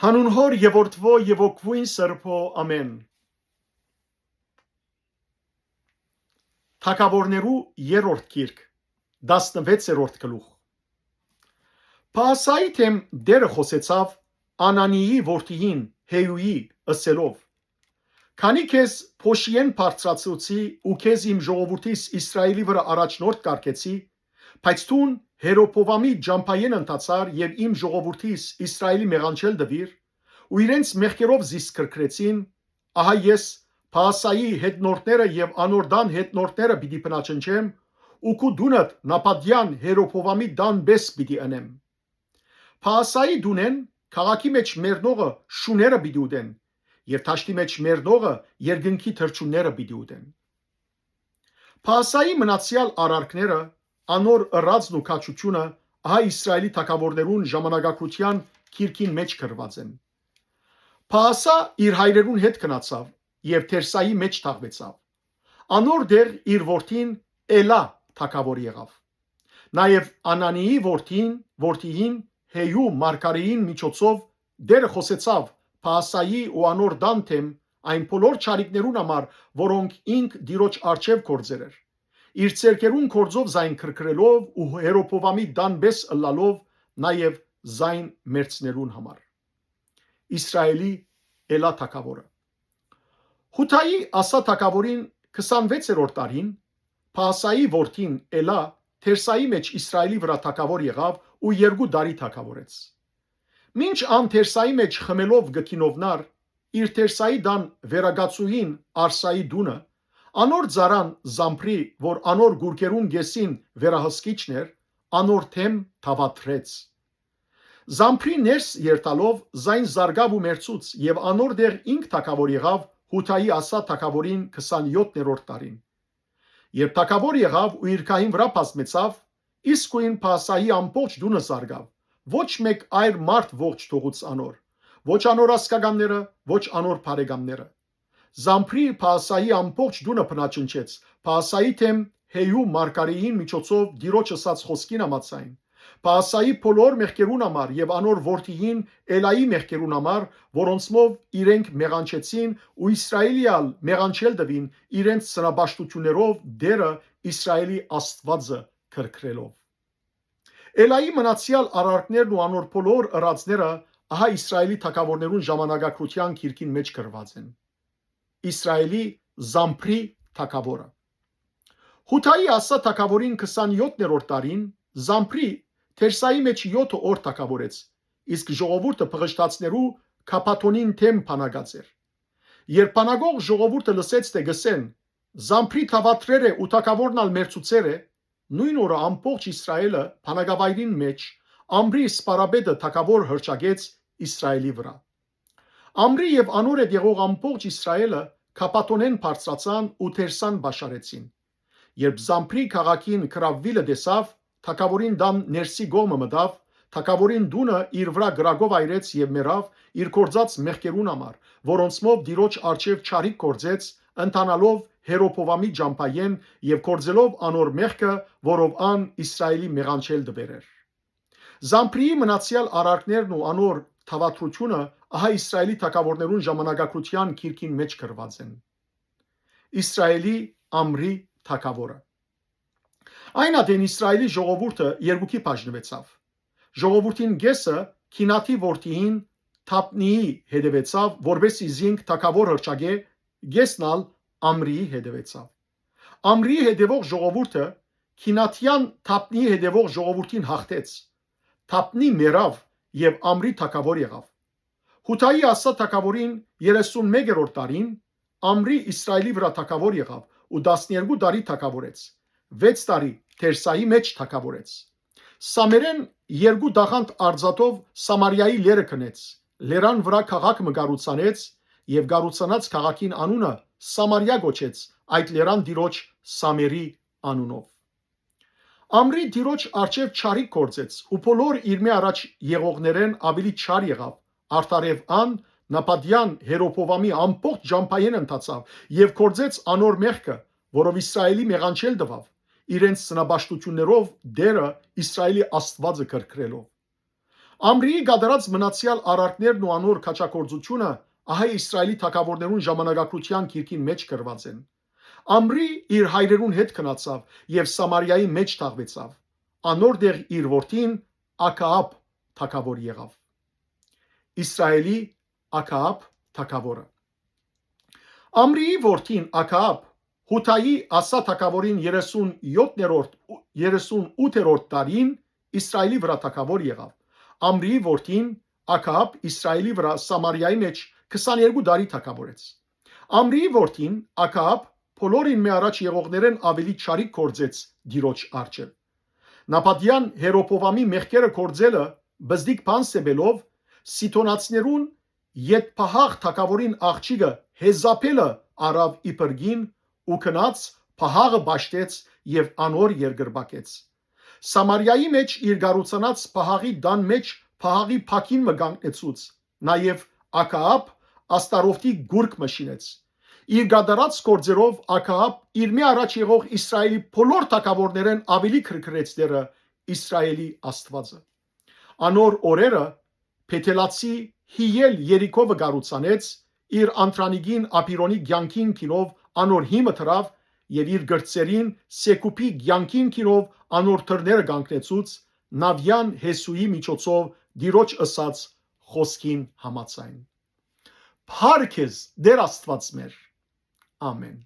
Հանուն Հոր եւ Որդվո եւ Օգվույն Սրբո ամեն։ Թագավորներու երրորդ գիրք 16-րդ գլուխ։ Պասայի թեմ դերը խոսեցավ Անանիի որդիին Հեյուի ըսելով. Քանի քեզ փոշիեն բարձրացուցի ու քեզ իմ ժողովրդիս Իսրայելի վրա առաջնորդ կարգեցի, բայց թուն Հերոփովամի ջամփայեն ընթացար եւ իմ ժողովրդիս Իսրայելի մեղանչել դվիր ու իրենց մեղքերով զիս կրկրեցին, ահա ես Պասայի հետնորդները եւ անորդան հետնորդները պիտի բնաչնչեմ ու քու դունդ նապադյան Հերոփովամի դանբես պիտի անեմ։ Պասայի դունեն քաղաքի մեջ մեռնողը շուները պիտի ուտեն եւ թաշտի մեջ մեռնողը երկնքի թրջունները պիտի ուտեն։ Պասայի մնացյալ արարքները անոր ըրածն ու քաչությունը ահա Իսրայելի թագավորներուն ժամանակակցության քիրքին մեջ գրված են։ Պասա իր հայրերուն հետ գնացավ եւ Թերսայի մեջ թաղվեցավ։ Անոր դեր իր որդին Էլա թագավոր եղավ։ Նաեւ Անանիի որդին Հեյու մարգարեին միջոցով դերը խոսեցավ Պասայի ու անոր դանթեմ այն բոլոր ճարիքներուն համար, որոնք ինք դիրոջ արչև կործեր էր։ Իր ցերկերուն կործով զայն քրքրելով ու Հերոփովամի դանբես ըլլալով նաեւ զայն մերցներուն համար։ Իսրայելի Էլա թագավորը Հութայի ասա թագավորին 26-րդ տարին Պասայի որդին Էլա Թերսայի մեջ Իսրայելի վրա թագավոր եղավ ու 2 տարի թագավորեց։ Մինչ ան Թերսայի մեջ խմելով գքինովնար իր Թերսայի դան վերագացուին Արսայի դունը անոր ծարան Զամփրի, որ անոր գուրկերուն գեսին վերահսկիչն էր, անոր թեմ թավատրեց։ Զամփրի ներս երթալով զայն զարգավ ու մերցուց եւ անոր դեր ինք թագավոր եղավ Հութայի ասա թագավորին 27-րդ տարին։ Երբ թագավոր եղավ ու իր քահին վրա բազմեցավ, իսկույն Պասայի ամբողջ դունը զարգավ, ոչ մեկ այր մարդ ողջ թողուց անոր, ոչ անոր ասկագանները, ոչ անոր բարեկամները։ Զամփրի Պասայի ամբողջ դունը բնաճնչեց, Պասայի թեմ Հեյու մարգարեին միջոցով դիրոջ ասած խոսքին համաձայն։ Պասայի բոլոր մեղքերուն համար եւ անոր որդիին Էլայի մեղքերուն համար, որոնցմով իրենք մեղանչեցին ու Իսրայելիալ մեղանչել դվին իրենց սնաբաշտություններով դերը Իսրայելի Աստվածը քրքրելով։ Էլայի մնացյալ արարքներն ու անոր բոլոր ըրածները ահա Իսրայելի թագավորներուն ժամանակակցության քիրքին մեջ գրված են։ Իսրայելի Զամփրի թագավորը Հութայի ասա թագավորին 27-րդ տարին Զամփրի Թերսայի մեջ 7 օր թագավորեց, իսկ ժողովուրդը փղշտացներու Քապաթոնին թեմ փանագած էր։ Երբ փանագող ժողովուրդը լսեց թե գսեն Զամփրի թավատրերը ու թագավորն ալ մերցուցեր է, նույն օրը ամբողջ Իսրայելը փանագավայրին մեջ Ամրի սպարաբեդը թագավոր հրճագեց Իսրայելի վրա։ Ամրի եւ անոր հետ եղող ամբողջ Իսրայելը Քապաթոնեն բարձրացան ու Թերսան բաշարեցին։ Երբ Զամփրի քաղաքին կրավվիլը տեսավ, թագավորին դան ներսի գոմը մտավ, թագավորին դունը իր վրա գրագով այրեց եւ մեռավ իր կործած մեղքերուն համար, որոնցմով դիրոջ արչև ճարիք կործեց, ընթանալով Հերոփովամի ջամփայեն եւ կործելով անոր մեղքը, որով ան Իսրայելի մեղանչել դվեր։ Զամփրիի մնացյալ արարքներն ու անոր թավատրությունը ահա Իսրայելի թագավորներուն ժամանակակցության քիրքին մեջ գրված են։ Իսրայելի Ամրի թագավորը Այն ադեն Իսրայելի ժողովուրդը երկուքի բաժնվեցավ։ Ժողովրդին գեսը Քինաթի որդին Թապնիի հետևեցավ, որբեսի զինք թագավոր հրճագե, գեսնալ Ամրիի հետևեցավ։ Ամրիի հետևող ժողովուրդը Քինաթյան Թապնիի հետևող ժողովրդին հաղթեց։ Թապնի մեռավ եւ Ամրի թագավոր եղավ։ Հութայի ասա թագավորին 31-րդ տարին Ամրի Իսրայելի վրա թագավոր եղավ ու 12 տարի թագավորեց։ 6 տարի Թերսայի մեջ թագավորեց։ Սամերեն 2 դաղանդ արձատով Սամարիայի լերը քնեց, լերան վրա քաղաք մը գառուցանեց եւ գառուցանած քաղաքին անունը Սամարիա գոչեց, այդ լերան դիրոջ Սամերի անունով։ Ամրի դիրոջ արչև ճարիք կործեց ու բոլոր իր մի առաջ եղողներեն ավելի ճար եղավ, արդարև ան նապադյան Հերոփովամի ամբողջ ջամփայեն ընթացավ եւ կործեց անոր մեղքը, որով Իսրայելի մեղանչել դվավ, իրենց սնաբաշտություններով դերը Իսրայելի Աստվածը քրքրելով։ Ամրիի գդարած մնացյալ արարքներն ու անոր քաչակորձությունը ահա Իսրայելի թագավորներուն ժամանակակցության քիրքին մեջ գրված են։ Ամրի իր հայրերուն հետ քնացավ եւ Սամարիայի մեջ թաղվեցավ։ Անոր դեղ իր որդին Աքաապ թագավոր եղավ։ Իսրայելի Աքաապ թագավորը։ Ամրիի որդին Աքաապ Հութայի ասա թագավորին 38-րդ տարին Իսրայելի վրա թագավոր եղավ։ Ամրիի որդին Աքաապ Իսրայելի վրա Սամարիայի մեջ 22 տարի թագավորեց։ Ամրիի որդին Աքաապ բոլորին մի առաջ եղողներեն ավելի չարիք կործեց դիրոջ արջև։ Նապատյան Հերոպովամի մեղքերը կործելը բզդիկ բան սեբելով Սիթոնացներուն ետ փահաղ թագավորին աղջիկը Հեզապելը արավ իբրգին ու քնած փահաղը բաշտեց եւ անոր երկրբակեց։ Սամարիայի մեջ իր գառուցանած փահաղի դան մեջ փահաղի փակին մգանքեցուց նաեւ Աքաապ աստարոֆտի գուրկ մշինեց։ Իր գադարած կորձերով Աքաապ իր մի առաջ եղող Իսրայելի բոլոր թագավորներեն ավելի քրքրեց դերը Իսրայելի Աստվածը։ Անոր օրերը Փեթելացի Հիել Երիքովը գառուցանեց իր անտրանիգին Ապիրոնի ցանկին քինով անոր հիմը թրավ եւ իր գրծերին Սեկուպի ցանկին քինով անոր թրները գանկնեցուց Նավյան Հեսուի միջոցով դիրոջ ըսած խոսքին համաձայն։ Փառքես Դեր Աստված մեր։ Ամեն։